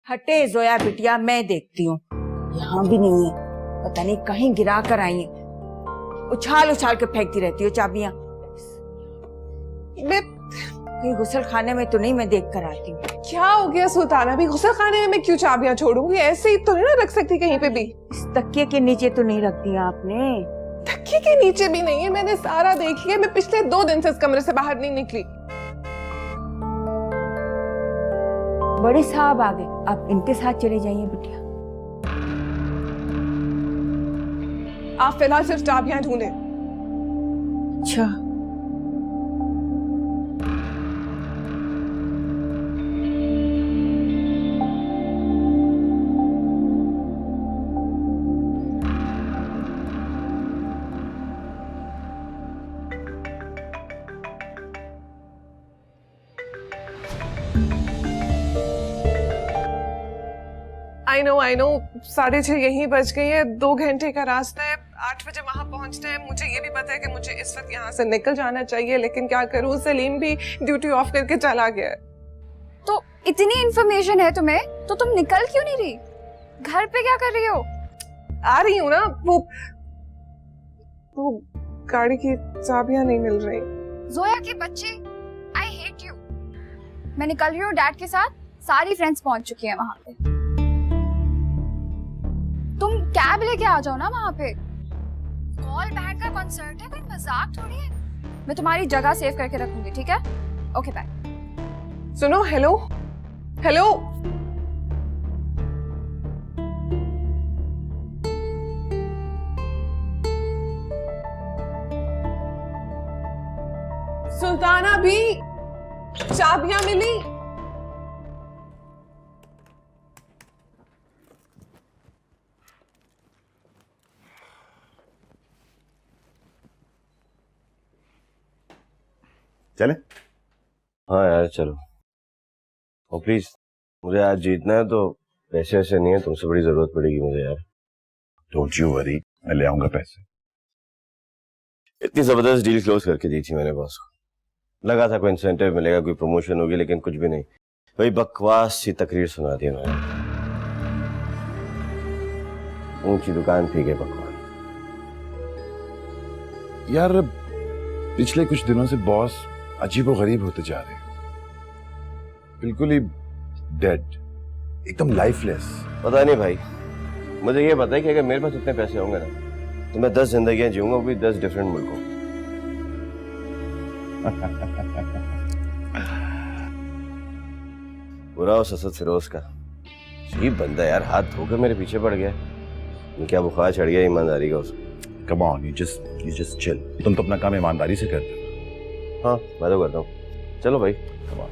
हटे जोया बिटिया, मैं देखती हूँ। यहाँ भी नहीं है, पता नहीं कहीं गिरा कर आई है। उछाल उछाल के फेंकती रहती हो चाबियां। मैं कहीं गुसल खाने में तो नहीं, मैं देख कर आती हूँ। क्या हो गया सुल्ताना भी, गुसल खाने में मैं क्यों चाबियां छोड़ूंगी? ऐसे ही तो नहीं ना रख सकती कहीं पे भी। इस तकिए के नीचे तो नहीं रख दिया आपने? तकिए के नीचे भी नहीं है, मैंने सारा देख लिया। मैं पिछले 2 दिन से इस कमरे से बाहर नहीं निकली। बड़े साहब आ गए, आप इनके साथ चले जाइए बिटिया। आप फिलहाल सिर्फ चाबियां ढूंढें। अच्छा, आई नो 6:30 यहीं बज गई है। 2 घंटे का रास्ता है, 8 बजे वहां पहुंचना है। मुझे ये भी पता है कि मुझे इस वक्त यहाँ से निकल जाना चाहिए, लेकिन क्या करूँ, सलीम भी ड्यूटी ऑफ करके चला गया है। तो इतनी इन्फॉर्मेशन है तुम्हें, तो तुम निकल क्यों नहीं रही? घर पे क्या कर रही हो? आ रही हूँ ना, वो गाड़ी की चाबियां नहीं मिल रही। जोया के बच्चे, आई हेट यू। मैं निकल रही हूँ डैड के साथ, सारी फ्रेंड्स पहुंच चुकी हैं वहां पे। तुम कैब लेके आ जाओ ना वहां पे। कॉल बैंड का कॉन्सर्ट है, कोई मजाक थोड़ी है। मैं तुम्हारी जगह सेव करके रखूंगी, ठीक है? Okay bye. सुनो, हेलो हेलो, सुल्ताना भी, चाबियां मिली? चले? हाँ यार चलो। और प्लीज, मुझे आज जीतना है, तो पैसे वैसे नहीं है, तुमसे बड़ी जरूरत पड़ेगी मुझे यार। डोंट यू वरी, मैं ले आऊंगा पैसे। इतनी जबरदस्त डील क्लोज करके दी थी मैंने बॉस को। लगा था कोई इंसेंटिव मिलेगा, कोई प्रमोशन होगी, लेकिन कुछ भी नहीं। वही बकवास सी तकरीर सुना दी उन्होंने। ऊंची दुकान फीके पकवान। यार पिछले कुछ दिनों से बॉस अजीबोगरीब होते जा रहे हैं, बिल्कुल ही डेड, एकदम लाइफलेस। पता नहीं भाई, मुझे ये पता है कि अगर मेरे पास इतने पैसे होंगे ना, तो मैं 10 जिंदगियां जीऊंगा, वो भी 10 डिफरेंट मुल्कों। बुरा हो ससद फिरोज का, अजीब बंदा यार, हाथ धोकर मेरे पीछे पड़ गया। क्या बुखार चढ़ गया ईमानदारी का उसको। Come on, you just chill. तुम तो अपना काम ईमानदारी से करते हो। हाँ मैं तो करता हूँ। चलो भाई, कम ऑन।